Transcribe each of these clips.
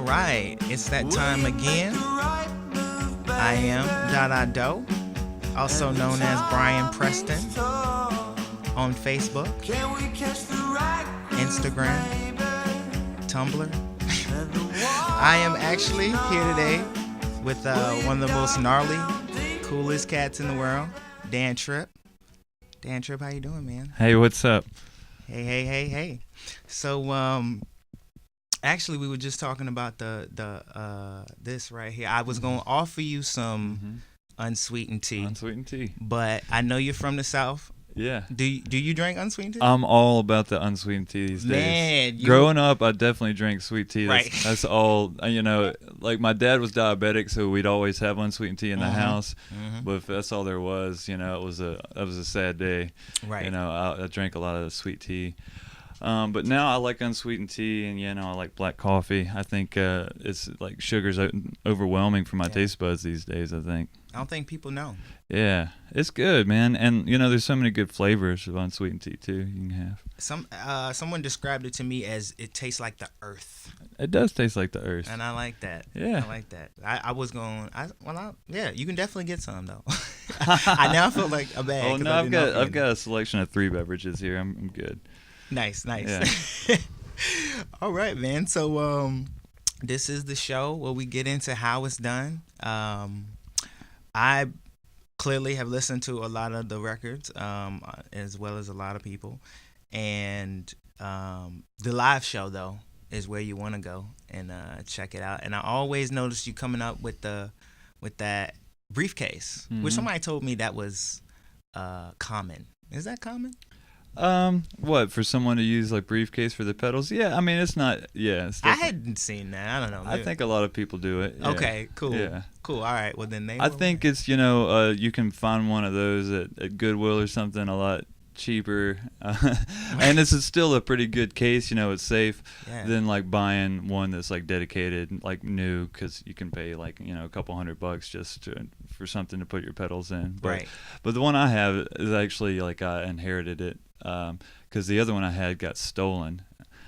All right, it's that time again. I am Dada Doe, also known as Brian Preston, on Facebook, Instagram, Tumblr. I am actually here today with one of the most gnarly, coolest cats in the world, Dan Tripp. Dan Tripp, how you doing, man? Hey, what's up? Hey. So, actually, we were just talking about this right here. I was gonna offer you some unsweetened tea. Unsweetened tea. But I know you're from the South. Yeah. Do you drink unsweetened tea? I'm all about the unsweetened tea these days. Man, growing up, I definitely drank sweet tea. Right. That's all. Like my dad was diabetic, so we'd always have unsweetened tea in the house. But if that's all there was, it was a sad day. Right. I drank a lot of sweet tea. But now I like unsweetened tea, and I like black coffee. I think it's like sugar's overwhelming for my taste buds these days, I think. I don't think people know. Yeah, it's good, man. And there's so many good flavors of unsweetened tea too you can have. Someone described it to me as it tastes like the earth. It does taste like the earth. And I like that. Yeah. I like that. I was going. You can definitely get some though. I now feel like a bag. Oh no, I've got a selection of 3 beverages here. I'm good. Nice. Yeah. All right, man. So this is the show where we get into how it's done. I clearly have listened to a lot of the records, as well as a lot of people, and the live show though is where you want to go and check it out. And I always noticed you coming up with that briefcase, which somebody told me that was common. Is that common? What, for someone to use like briefcase for the pedals? Yeah, I mean it's not. Yeah, it's I hadn't seen that. I don't know. Maybe. I think a lot of people do it. Yeah. Okay, cool. Yeah, cool. All right. Well, then I think it's you can find one of those at Goodwill or something a lot cheaper, and this is still a pretty good case. It's safe than like buying one that's like dedicated, like new, because you can pay like a couple $100 just for something to put your pedals in. But the one I have is actually like I inherited it. Because the other one I had got stolen.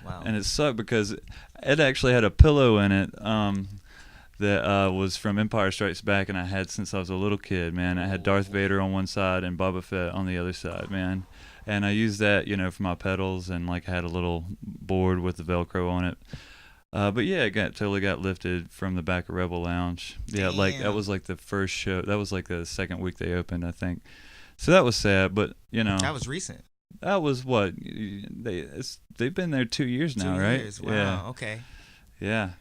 Wow. And it sucked because it actually had a pillow in it that was from Empire Strikes Back, and I had since I was a little kid, man. I had Darth Vader on one side and Boba Fett on the other side, man. And I used that, for my pedals, and like I had a little board with the Velcro on it. But yeah, it totally got lifted from the back of Rebel Lounge. Yeah, Damn. Like that was like the first show. That was like the second week they opened, I think. So that was sad, but that was recent. That was what they've been there 2 years now, 2 right? years. Wow. Yeah. Okay. Yeah.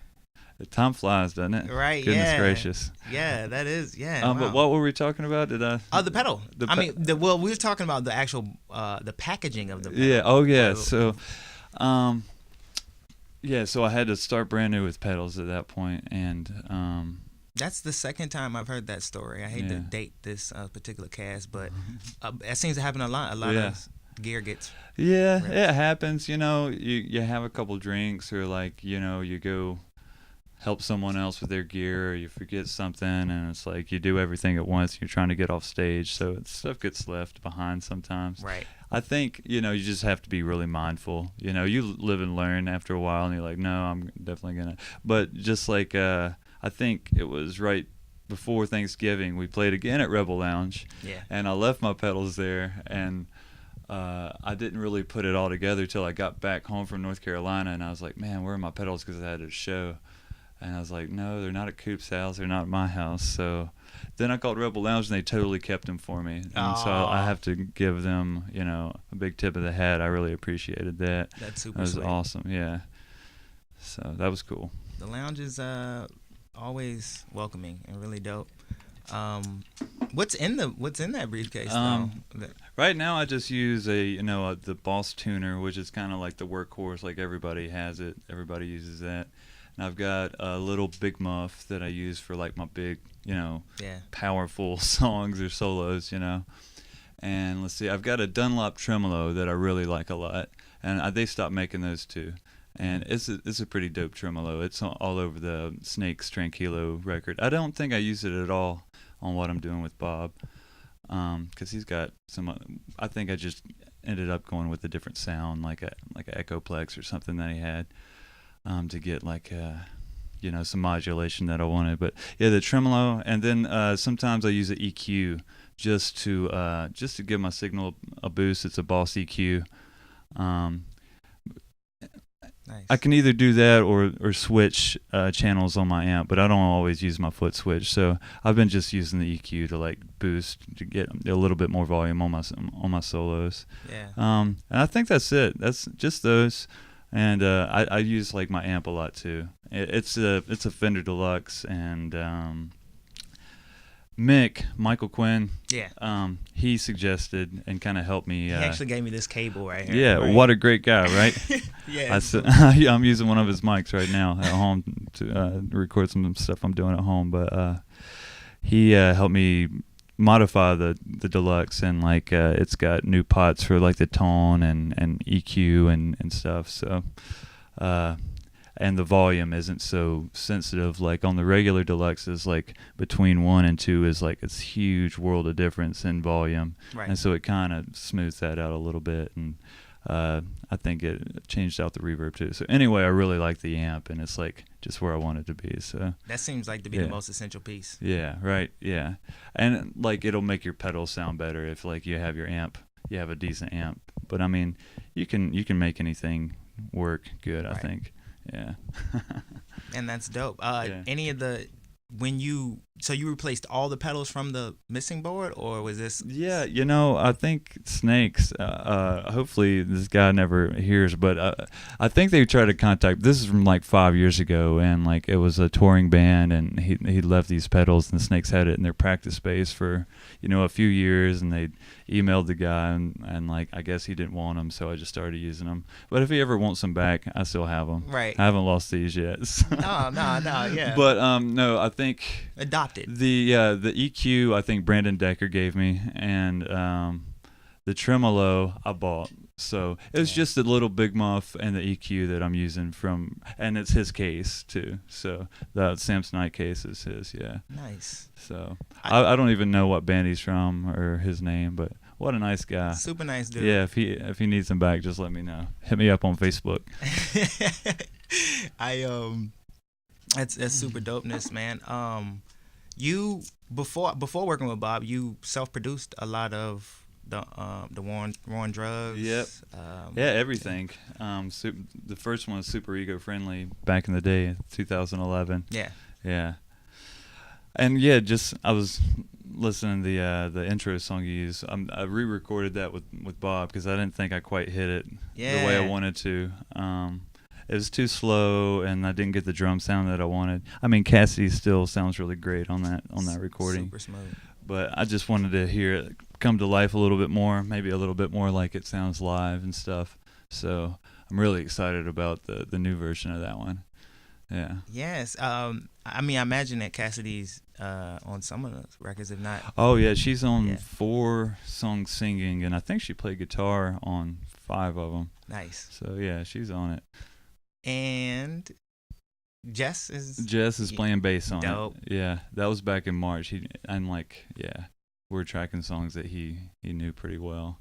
Time flies, doesn't it? Right. Goodness gracious. Yeah, that is. Yeah. Wow. But what were we talking about? The pedal. We were talking about the actual the packaging of the pedal. Yeah. Oh yeah. So, So I had to start brand new with pedals at that point, and that's the second time I've heard that story. I hate to date this particular cast, but it seems to happen a lot. A lot of gear gets ripped. It happens. You have a couple drinks, or like you go help someone else with their gear, or you forget something, and it's like you do everything at once. You're trying to get off stage, so stuff gets left behind sometimes. Right. I think you just have to be really mindful. You live and learn after a while, and you're like, no, I'm definitely gonna. But just like I think it was right before Thanksgiving, we played again at Rebel Lounge, and I left my pedals there, and I didn't really put it all together till I got back home from North Carolina, and I was like, man, where are my pedals? Because I had a show, and I was like, no, they're not at Coop's house, they're not at my house. So then I called Rebel Lounge, and they totally kept them for me, and so I have to give them, a big tip of the hat. I really appreciated that. That's super. That was sweet. awesome. Yeah. So that was cool. The lounge is always welcoming and really dope. What's in that briefcase? Right now I just use the Boss tuner, which is kind of like the workhorse. Like everybody has it. Everybody uses that. And I've got a little big muff that I use for like my big, powerful songs or solos, And let's see, I've got a Dunlop tremolo that I really like a lot, and they stopped making those too. And it's a pretty dope tremolo. It's all over the Snakes Tranquilo record. I don't think I use it at all on what I'm doing with Bob, because he's got some. I think I just ended up going with a different sound, like a Echoplex or something that he had, to get like a some modulation that I wanted. But yeah, the tremolo, and then sometimes I use an EQ just to give my signal a boost. It's a Boss EQ. Um, I Nice. can either do that or switch channels on my amp, but I don't always use my foot switch. So I've been just using the EQ to like boost to get a little bit more volume on my solos. Yeah. And I think that's it. That's just those. And I use like my amp a lot too. It's a Fender Deluxe, and Michael Quinn, Yeah. he suggested and kind of helped me. He actually gave me this cable right here. Yeah, right? what a great guy, right? Yeah. I'm using one of his mics right now at home to record some stuff I'm doing at home. But he helped me modify the Deluxe, and like it's got new pots for like the tone and EQ and stuff. So. And the volume isn't so sensitive. Like on the regular Deluxes, like between 1 and 2 is like it's huge world of difference in volume, Right. and so it kind of smooths that out a little bit. And I think it changed out the reverb too. So anyway, I really like the amp, and it's like just where I want it to be. So That seems like to be Yeah. the most essential piece. yeah, right, yeah, and like it'll make your pedals sound better if like you have a decent amp. But I mean, you can make anything work good. I Right. think. Yeah. And that's dope. Yeah. Any of the so you replaced all the pedals from the missing board, or was this? Yeah, I think Snakes, hopefully this guy never hears, but I think they tried to contact, this is from like 5 years ago, and like it was a touring band, and he left these pedals, and the Snakes had it in their practice space for, a few years, and they emailed the guy, and like I guess he didn't want them, so I just started using them. But if he ever wants them back, I still have them. Right. I haven't lost these yet. So. No, yeah. But no, I think Adopted. the EQ, I think Brandon Decker gave me, and the tremolo I bought. So it was Yeah. just a little Big Muff and the EQ that I'm using and it's his case too. So the Samsonite case is his, yeah. Nice. So I don't even know what band he's from or his name, but what a nice guy. Super nice dude. Yeah, if he needs them back, just let me know. Hit me up on Facebook. That's super dopeness, man. You before working with Bob, you self-produced a lot of the War on Drugs. Yep. Yeah, everything. The first one was Super Ego Friendly back in the day, 2011. Yeah. Yeah. And yeah, I was listening to the intro song you used. I re-recorded that with Bob because I didn't think I quite hit it the way I wanted to. It was too slow, and I didn't get the drum sound that I wanted. I mean, Cassidy still sounds really great on that recording. Super smooth. But I just wanted to hear it come to life a little bit more, maybe a little bit more like it sounds live and stuff. So I'm really excited about the new version of that one. Yeah. Yes. I mean, I imagine that Cassidy's on some of the records, if not. Oh yeah, she's on Yeah. 4 songs singing, and I think she played guitar on 5 of them. Nice. So yeah, she's on it. And Jess is playing bass on dope. it. Yeah, that was back in March. We're tracking songs that he knew pretty well,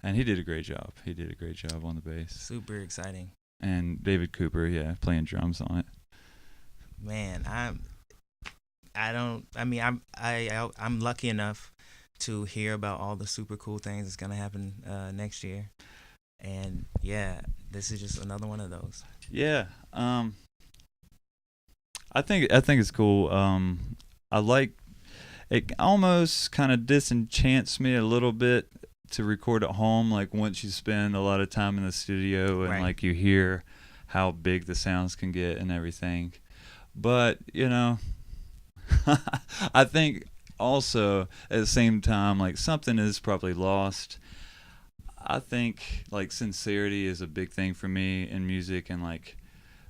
and he did a great job. He did a great job on the bass. super exciting. And David Cooper, yeah, playing drums on it. Man, I'm lucky enough to hear about all the super cool things that's gonna happen next year, and yeah, this is just another one of those. Yeah, I think it's cool. I like it. Almost kind of disenchants me a little bit to record at home. Like once you spend a lot of time in the studio and Right. like you hear how big the sounds can get and everything. But I think also at the same time, like something is probably lost. I think like sincerity is a big thing for me in music, and like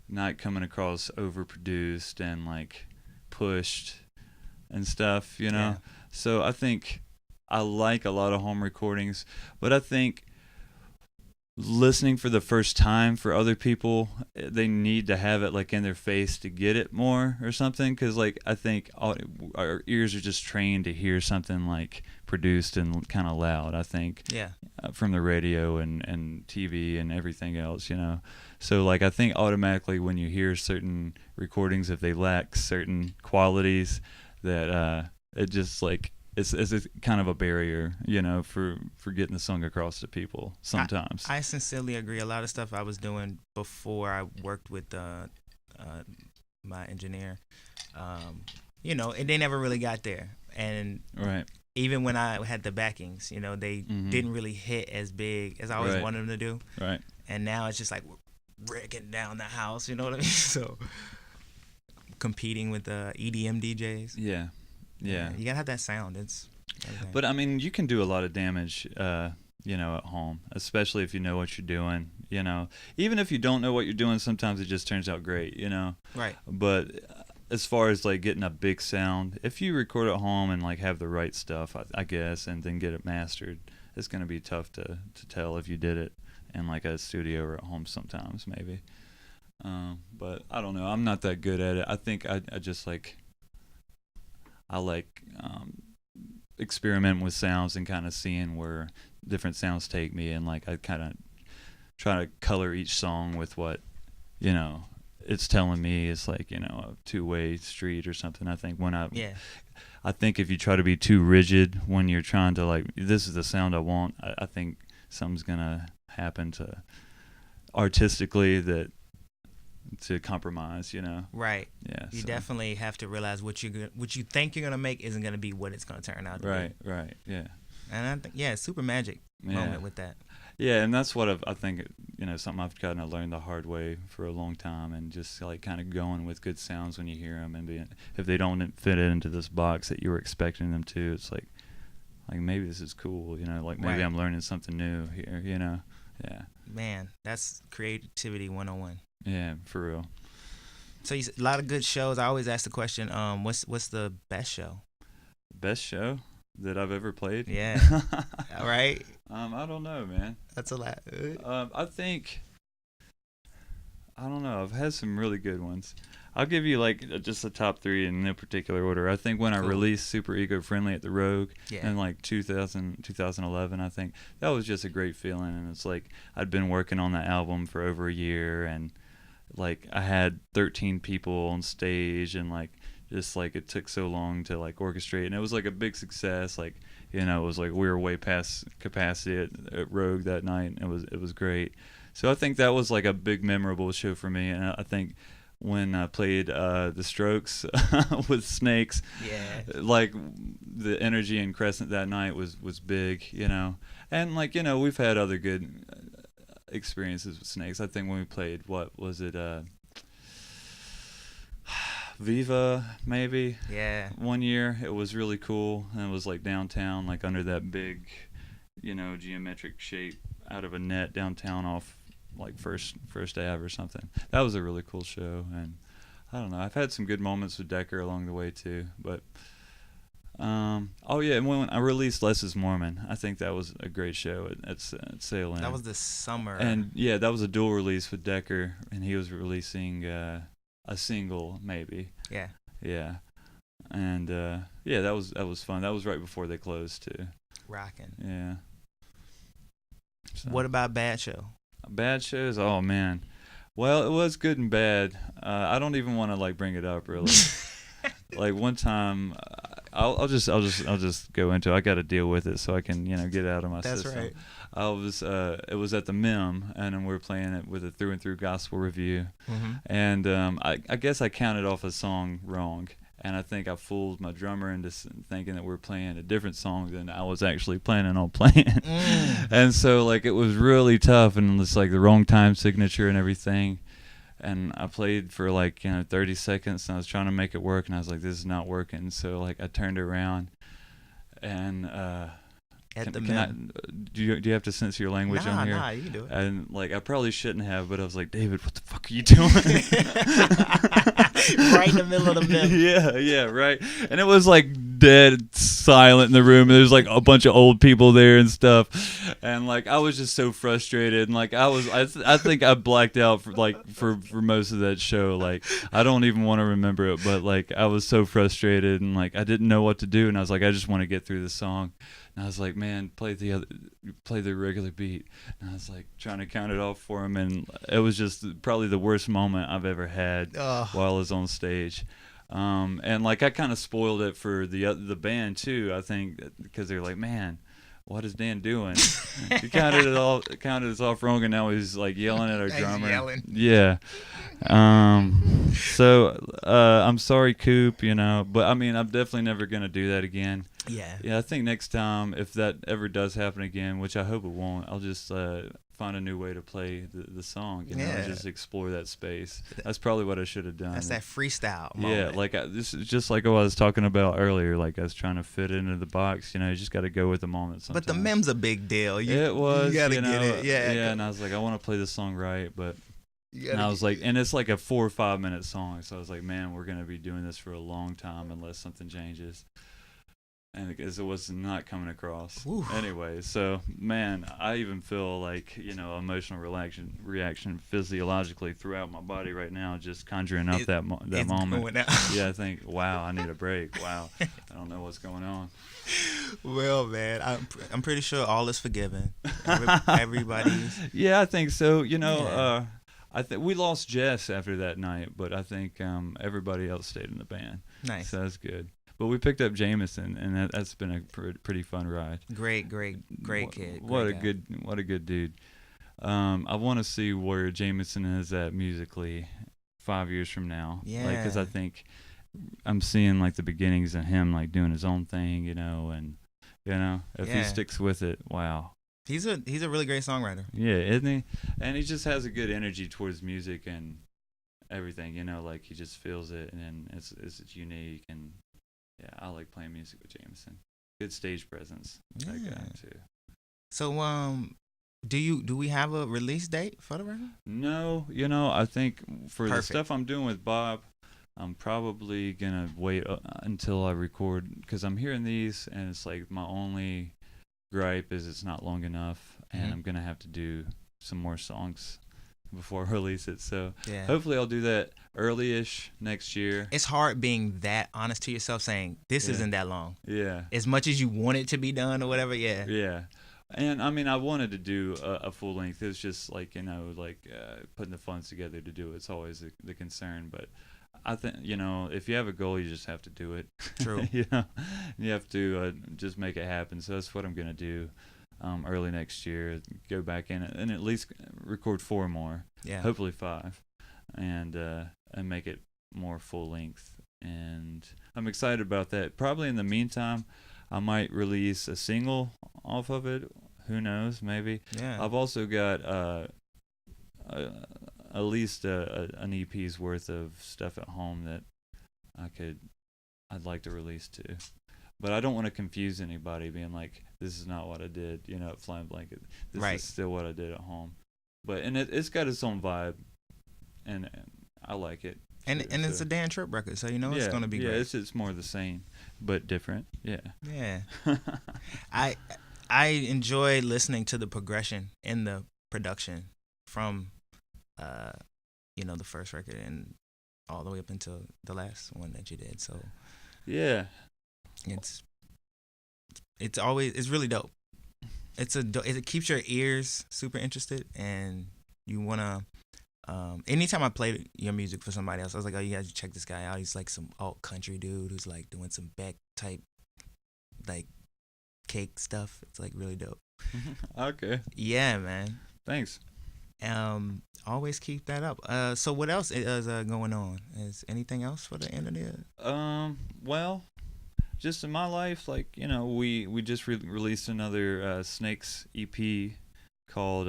not coming across overproduced and like pushed and stuff, Yeah. So I think I like a lot of home recordings, but I think listening for the first time for other people, they need to have it like in their face to get it more or something, because like I think our ears are just trained to hear something like produced and kind of loud, I think. Yeah. From the radio and TV and everything else, So like I think automatically when you hear certain recordings, if they lack certain qualities, that it just like it's a kind of a barrier, for getting the song across to people sometimes. I sincerely agree. A lot of stuff I was doing before I worked with my engineer, and they never really got there. And Right. even when I had the backings, they Mm-hmm. didn't really hit as big as I always Right. wanted them to do. Right. And now it's just like we're breaking down the house, you know what I mean? So competing with the EDM DJs. Yeah. Yeah. You gotta have that sound. It's everything. But I mean, you can do a lot of damage, at home, especially if you know what you're doing. Even if you don't know what you're doing, sometimes it just turns out great. Right. But as far as like getting a big sound, if you record at home and like have the right stuff, I guess, and then get it mastered, it's gonna be tough to tell if you did it in like a studio or at home sometimes maybe. But I don't know. I'm not that good at it. I think I just like experiment with sounds and kind of seeing where different sounds take me, and like I kind of try to color each song with what it's telling me. It's like a two-way street or something. I think I think if you try to be too rigid when you're trying to like, this is the sound I want, I think something's gonna happen to artistically to compromise. Right. Yeah. You So. definitely have to realize what you think you're gonna make isn't gonna be what it's gonna turn out to Right. Right. Yeah. be. And I think super magic moment with that. Yeah, and that's what I think, something I've gotten to learn the hard way for a long time, and just like kind of going with good sounds when you hear them, and if they don't fit into this box that you were expecting them to, it's like maybe this is cool, like maybe Right. I'm learning something new here, Yeah. Man, that's creativity 101. Yeah, for real. So a lot of good shows. I always ask the question, what's the best show? Best show that I've ever played? Yeah. All right. I don't know, man. That's a lot. I think, I don't know. I've had some really good ones. I'll give you like just the top three in no particular order. I think when I Cool. released Super Ego Friendly at the Rogue Yeah. in like 2011, I think that was just a great feeling. And it's like I'd been working on that album for over a year, and like I had 13 people on stage, and like just like it took so long to like orchestrate, and it was like a big success. Like it was like we were way past capacity at Rogue that night. It was great. So I think that was like a big memorable show for me. And I think when I played The Strokes with Snakes, Yeah. like the energy in Crescent that night was big, and like we've had other good experiences with Snakes. I think when we played, what was it, Viva maybe, Yeah. one year, it was really cool, and it was like downtown, like under that big geometric shape out of a net downtown off like first Ave or something. That was a really cool show. And I don't know, I've had some good moments with Decker along the way too. But oh yeah, and when I released Less Is Mormon, I think that was a great show at Salem. That was the summer. And yeah, that was a dual release with Decker, and he was releasing a single maybe. Yeah. Yeah. And yeah, that was fun. That was right before they closed too. Rocking. Yeah. So. What about bad show? Bad shows? Oh man. Well, it was good and bad. I don't even want to like bring it up really. Like one time, I'll just go into it. I got to deal with it so I can get it out of my That's system. right. It was at the MIM, and then we were playing it with a through and through gospel review, Mm-hmm. and I guess I counted off a song wrong. And I think I fooled my drummer into thinking that we were playing a different song than I was actually planning on playing. And so, like, it was really tough, and it's like the wrong time signature and everything. And I played for like 30 seconds, and I was trying to make it work, and I was like, this is not working. So like I turned around, and do you have to censor your language on here? Nah, you can do it. And like I probably shouldn't have, but I was like, David, what the fuck are you doing? Right in the middle of the MIM. Yeah, right. And it was like dead silent in the room, and there's like a bunch of old people there and stuff, and like I was just so frustrated, and like I think I blacked out for most of that show. Like I don't even want to remember it, but like I was so frustrated, and like I didn't know what to do, and I was like, I just want to get through the song. And I was like, man, play the regular beat. And I was like trying to count it off for him, and it was just probably the worst moment I've ever had while I was on stage. And like I kind of spoiled it for the band too. I think because they're like, man, what is Dan doing? He counted us off wrong, and now he's like yelling at our drummer. Yelling. Yeah. So I'm sorry, Coop. But I mean, I'm definitely never gonna do that again. Yeah. Yeah, I think next time, if that ever does happen again, which I hope it won't, I'll just find a new way to play the song. Just explore that space. That's probably what I should have done. That's that freestyle Yeah, moment. like this is just like what I was talking about earlier. Like I was trying to fit into the box. You just got to go with the moment sometimes. But the mem's a big deal. It was. You gotta get it. Yeah. Yeah, and I was like, I want to play this song right, but. And I was get like, and it's like a 4 or 5 minute song, so I was like, man, we're gonna be doing this for a long time unless something changes. And because it was not coming across. Whew. Anyway, so man, I even feel like emotional reaction physiologically throughout my body right now, just conjuring up that moment. Going out. Yeah, I think, wow, I need a break. Wow, I don't know what's going on. Well, man, I'm pretty sure all is forgiven. Everybody's. Yeah, I think so. Yeah. I think we lost Jess after that night, but I think everybody else stayed in the band. Nice. So that's good. But we picked up Jameson, and that's been a pretty fun ride. Great kid. What Great a guy. good dude. I want to see where Jameson is at musically 5 years from now. Yeah. Because I think I'm seeing like the beginnings of him like doing his own thing, and if he Yeah. sticks with it, wow. He's a really great songwriter. Yeah, isn't he? And he just has a good energy towards music and everything. Like he just feels it, and it's unique. And yeah, I like playing music with Jameson. Good stage presence. That Yeah. guy too. So do we have a release date for the record? No, I think for the Perfect. stuff I'm doing with Bob, I'm probably gonna wait until I record, because I'm hearing these and it's like my only gripe is it's not long enough, and I'm gonna have to do some more songs before I release it. So Yeah. hopefully I'll do that early-ish next year. It's hard being that honest to yourself, saying this Yeah. isn't that long. Yeah. As much as you want it to be done or whatever, yeah. Yeah. And I mean, I wanted to do a full length. It was just like, putting the funds together to do it. It's always the concern. But I think, if you have a goal, you just have to do it. True. You have to just make it happen. So that's what I'm going to do early next year. Go back in and at least record 4 more. Yeah. Hopefully 5. And make it more full length. And I'm excited about that. Probably in the meantime, I might release a single off of it. Who knows? Maybe. Yeah. I've also got at least an EP's worth of stuff at home that I'd like to release too. But I don't want to confuse anybody, being like, this is not what I did, at Flying Blanket. This Right. is still what I did at home. But it's got its own vibe, and I like it. And too, it's so. a Dan Tripp record, so it's gonna be great. Yeah, it's more the same, but different. Yeah. Yeah. I enjoy listening to the progression in the production from the first record and all the way up until the last one that you did. So Yeah. it's really dope. It keeps your ears super interested, and you wanna. Anytime I play your music for somebody else, I was like, oh, you guys check this guy out. He's like some alt country dude who's like doing some Beck type like cake stuff. It's like really dope. Okay. Yeah, man. Thanks. Always keep that up. So what else is going on? Is anything else for the end of the year? Well, just in my life, like, we just released another Snakes EP called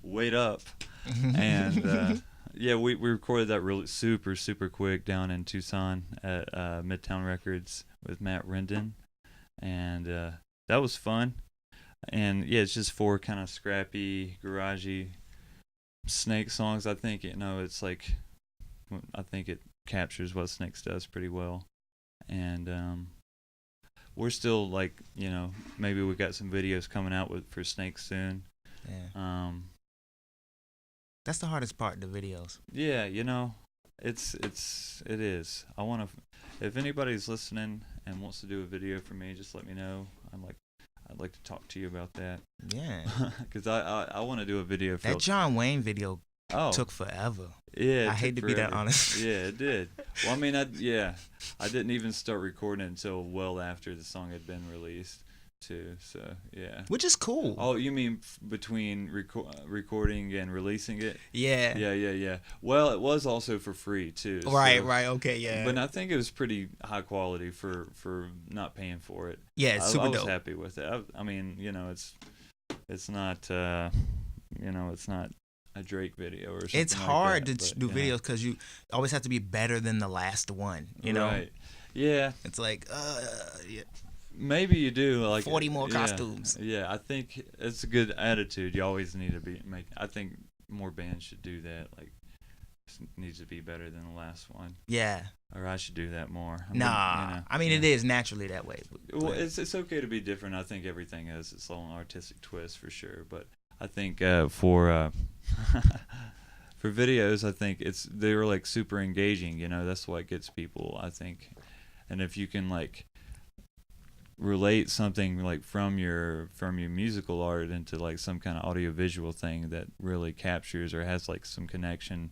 Wait Up. And yeah, we recorded that really super quick down in Tucson at Midtown Records with Matt Rendon, and that was fun. And yeah, it's just 4 kind of scrappy, garagey Snake songs. I think it's like I think it captures what Snakes does pretty well. And we're still like, maybe we got some videos coming out for Snakes soon. Yeah. That's the hardest part, the videos. Yeah, it is. I want to. If anybody's listening and wants to do a video for me, just let me know. I'd like to talk to you about that. Yeah. Because I want to do a video for that John Wayne video. Took forever. Yeah, I hate to be that honest. Yeah, it did. Well, I mean, I didn't even start recording it until well after the song had been released, too. So yeah. Which is cool. Oh, you mean between recording and releasing it? Yeah. Yeah. Well, it was also for free too. Right. Okay. Yeah. But I think it was pretty high quality for not paying for it. Yeah, it's super dope. I was happy with it. I mean, it's not it's not a Drake video or something. It's hard to do videos because you always have to be better than the last one. Right. Yeah. It's like yeah. Maybe you do 40 more costumes. Yeah, I think it's a good attitude. You always need to I think more bands should do that. Like, it needs to be better than the last one. Yeah. Or I should do that more. I mean, it is naturally that way. Well, it's okay to be different. I think everything has its own artistic twist for sure. But I think for videos, I think they're like super engaging. That's what gets people, I think. And if you can like relate something like from your musical art into like some kind of audiovisual thing that really captures or has like some connection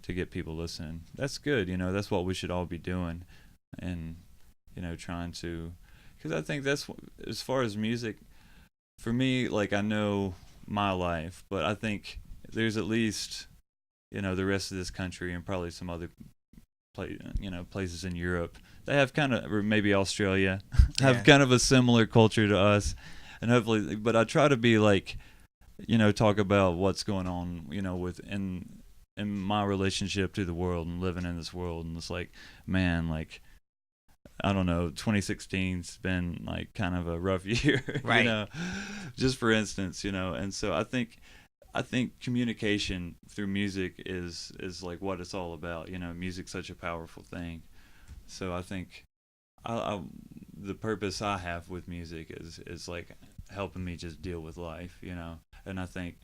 to get people listening, that's good. That's what we should all be doing, and trying to, because I think that's, as far as music, for me, like, I know my life, but I think there's at least the rest of this country and probably some other places in Europe. They have kind of, or maybe Australia, have kind of a similar culture to us, and hopefully. But I try to be like, talk about what's going on, in my relationship to the world and living in this world, and it's like, man, like, I don't know, 2016's been like kind of a rough year, right? Just for instance, and so I think communication through music is like what it's all about. Music's such a powerful thing. So I think the purpose I have with music is like helping me just deal with life, and I think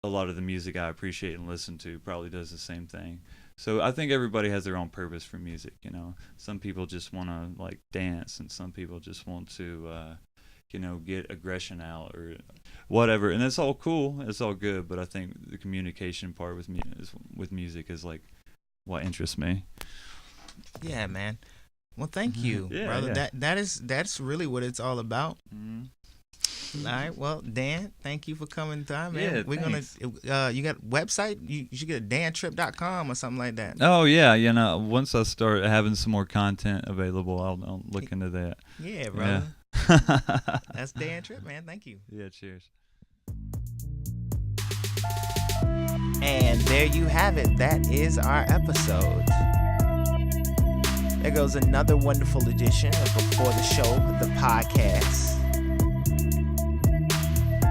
a lot of the music I appreciate and listen to probably does the same thing. So I think everybody has their own purpose for music. Some people just want to like dance, and some people just want to get aggression out or whatever, and it's all cool, it's all good, but I think the communication part with music is like what interests me. Yeah, man. Well, thank you, brother. Yeah. That's really what it's all about. Mm-hmm. All right. Well, Dan, thank you for coming time, man. Yeah, we're thanks. Gonna you got a website? You should get dantripp.com or something like that. Oh yeah, once I start having some more content available, I'll look into that. Yeah, brother. That's Dan Tripp, man. Thank you. Yeah, cheers. And there you have it. That is our episode. There goes another wonderful edition of Before the Show, the podcast.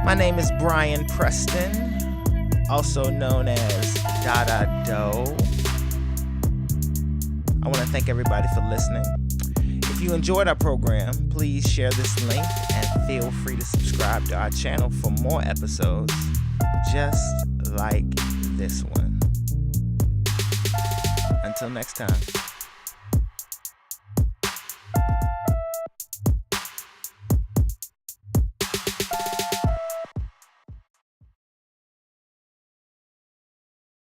My name is Brian Preston, also known as Dada Doe. I want to thank everybody for listening. If you enjoyed our program, please share this link and feel free to subscribe to our channel for more episodes just like this one. Until next time.